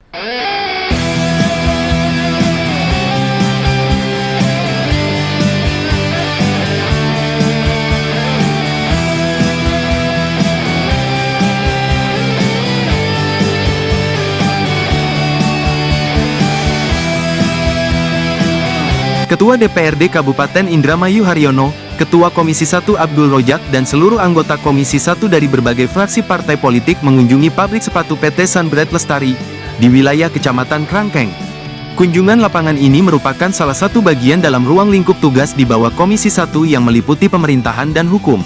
Ketua DPRD Kabupaten Indramayu Haryono, Ketua Komisi 1 Abdul Rojak dan seluruh anggota Komisi 1 dari berbagai fraksi partai politik mengunjungi pabrik sepatu PT Sunbright Lestari di wilayah Kecamatan Krangkeng. Kunjungan lapangan ini merupakan salah satu bagian dalam ruang lingkup tugas di bawah Komisi 1 yang meliputi pemerintahan dan hukum.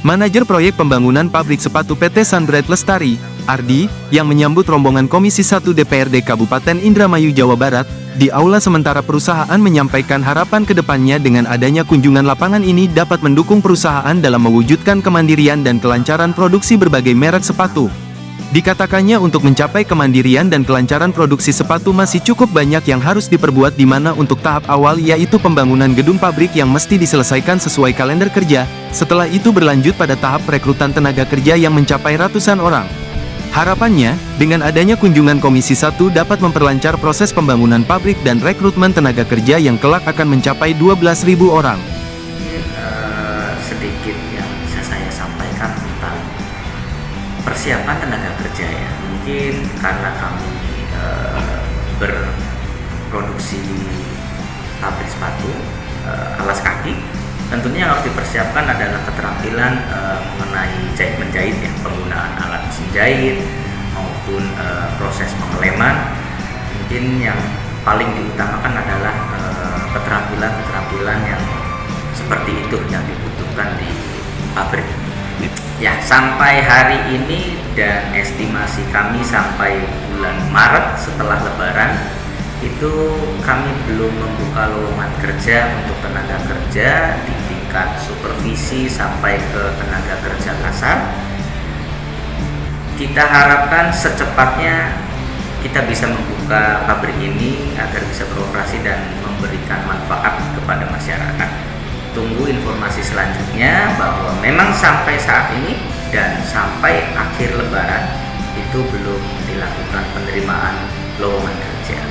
Manajer proyek pembangunan pabrik sepatu PT Sunbright Lestari, Ardi, yang menyambut rombongan Komisi 1 DPRD Kabupaten Indramayu Jawa Barat, di aula sementara perusahaan menyampaikan harapan ke depannya dengan adanya kunjungan lapangan ini dapat mendukung perusahaan dalam mewujudkan kemandirian dan kelancaran produksi berbagai merek sepatu. Dikatakannya untuk mencapai kemandirian dan kelancaran produksi sepatu masih cukup banyak yang harus diperbuat di mana untuk tahap awal yaitu pembangunan gedung pabrik yang mesti diselesaikan sesuai kalender kerja, setelah itu berlanjut pada tahap perekrutan tenaga kerja yang mencapai ratusan orang. Harapannya, dengan adanya kunjungan Komisi 1 dapat memperlancar proses pembangunan pabrik dan rekrutmen tenaga kerja yang kelak akan mencapai 12.000 orang. Sedikit yang bisa saya sampaikan tentang persiapan tenaga kerja ya. Mungkin karena kami berproduksi pabrik sepatu, alas kaki, tentunya yang harus dipersiapkan adalah keterampilan mengenai jahit-menjahit ya, penggunaan alat mesin jahit maupun proses pengeleman. Mungkin yang paling diutamakan adalah keterampilan yang seperti itu yang dibutuhkan di pabrik. Ya, sampai hari ini dan estimasi kami sampai bulan Maret setelah Lebaran itu kami belum membuka lowongan kerja untuk tenaga kerja di tingkat supervisi sampai ke tenaga kerja kasar. Kita harapkan secepatnya kita bisa membuka pabrik ini agar bisa beroperasi dan memberikan manfaat kepada masyarakat. Tunggu informasi selanjutnya bahwa memang sampai saat ini dan sampai akhir Lebaran itu belum dilakukan penerimaan lowongan kerja.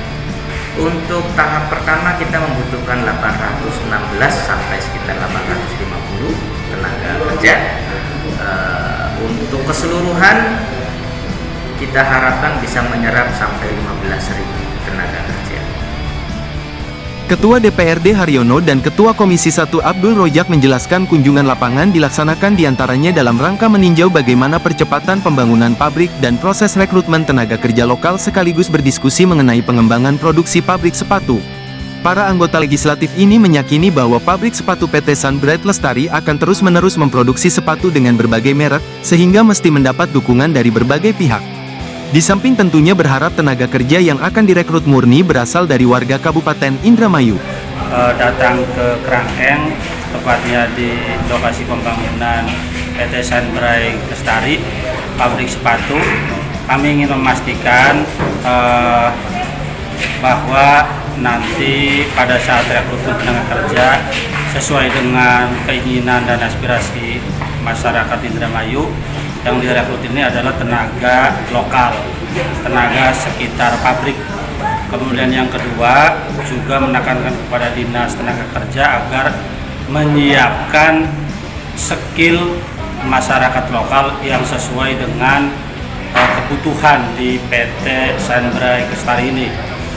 Untuk tahap pertama kita membutuhkan 816 sampai sekitar 850 tenaga kerja. Untuk keseluruhan kita harapkan bisa menyerap sampai 15.000 tenaga kerja. Ketua DPRD Haryono dan Ketua Komisi 1 Abdul Rojak menjelaskan kunjungan lapangan dilaksanakan diantaranya dalam rangka meninjau bagaimana percepatan pembangunan pabrik dan proses rekrutmen tenaga kerja lokal sekaligus berdiskusi mengenai pengembangan produksi pabrik sepatu. Para anggota legislatif ini meyakini bahwa pabrik sepatu PT Sunbright Lestari akan terus-menerus memproduksi sepatu dengan berbagai merek, sehingga mesti mendapat dukungan dari berbagai pihak. Di samping tentunya berharap tenaga kerja yang akan direkrut murni berasal dari warga Kabupaten Indramayu. Datang ke Krangkeng, tepatnya di lokasi pembangunan PT Sunbright Lestari, pabrik sepatu. Kami ingin memastikan bahwa nanti pada saat rekrutmen tenaga kerja sesuai dengan keinginan dan aspirasi masyarakat Indramayu, yang direkrut ini adalah tenaga lokal, tenaga sekitar pabrik. Kemudian yang kedua juga menekankan kepada Dinas Tenaga Kerja agar menyiapkan skill masyarakat lokal yang sesuai dengan kebutuhan di PT Sunbright Lestari ini.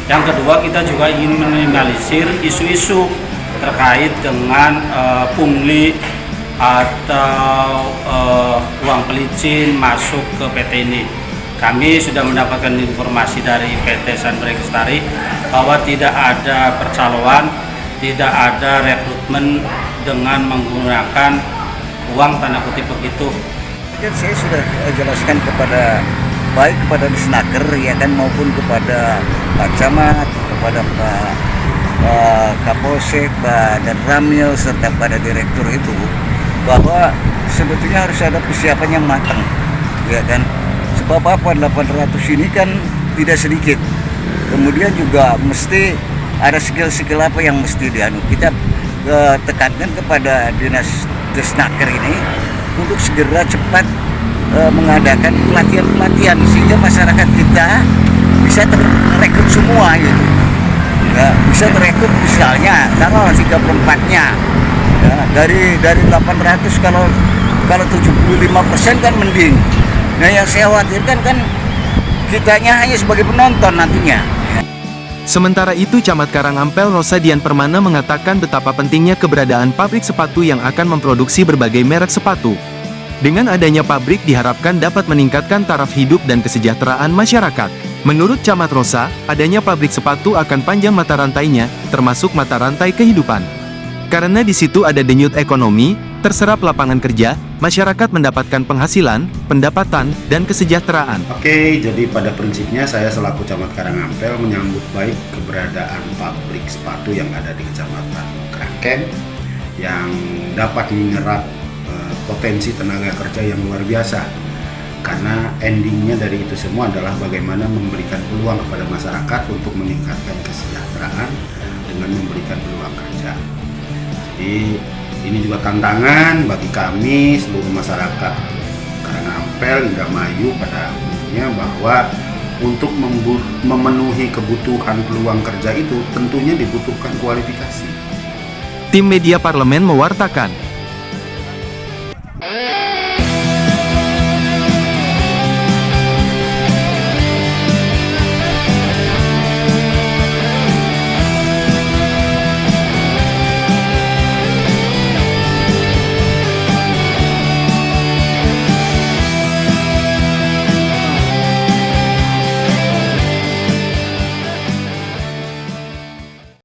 Yang kedua, kita juga ingin meminimalisir isu-isu terkait dengan pungli atau uang pelicin masuk ke PT ini. Kami sudah mendapatkan informasi dari PT Sunbright Lestari bahwa tidak ada percaloan, tidak ada rekrutmen dengan menggunakan uang tanda kutip begitu. Dan saya sudah jelaskan kepada baik kepada Disnaker ya kan, maupun kepada Pak Camat, kepada Pak Kapolsek, Pak dan Ramil serta pada direktur itu, bahwa sebetulnya harus ada persiapan yang matang ya kan. Sebab apa, 800 ini kan tidak sedikit. Kemudian juga mesti ada skill-skill apa yang mesti dianu. Kita tekankan kepada Dinas Disnaker ini untuk segera cepat mengadakan pelatihan-pelatihan sehingga masyarakat kita bisa terrekrut semua gitu. Ya, bisa terrekrut misalnya tanggal 34-nya. Ya, dari 800 kalau 75% kan mending. Nah yang saya khawatirkan kan kitanya hanya sebagai penonton nantinya. Sementara itu Camat Karangampel Rosa Dian Permana mengatakan betapa pentingnya keberadaan pabrik sepatu yang akan memproduksi berbagai merek sepatu. Dengan adanya pabrik diharapkan dapat meningkatkan taraf hidup dan kesejahteraan masyarakat. Menurut Camat Rosa, adanya pabrik sepatu akan panjang mata rantainya, termasuk mata rantai kehidupan. Karena di situ ada denyut ekonomi, terserap lapangan kerja, masyarakat mendapatkan penghasilan, pendapatan, dan kesejahteraan. Oke, jadi pada prinsipnya saya selaku Camat Karangampel menyambut baik keberadaan pabrik sepatu yang ada di Kecamatan Kraken yang dapat menyerap potensi tenaga kerja yang luar biasa. Karena endingnya dari itu semua adalah bagaimana memberikan peluang kepada masyarakat untuk meningkatkan kesejahteraan dengan memberikan peluang kerja. Jadi ini juga tantangan bagi kami seluruh masyarakat Karangampel, Indramayu pada umumnya, bahwa untuk memenuhi kebutuhan peluang kerja itu tentunya dibutuhkan kualifikasi. Tim Media Parlemen mewartakan.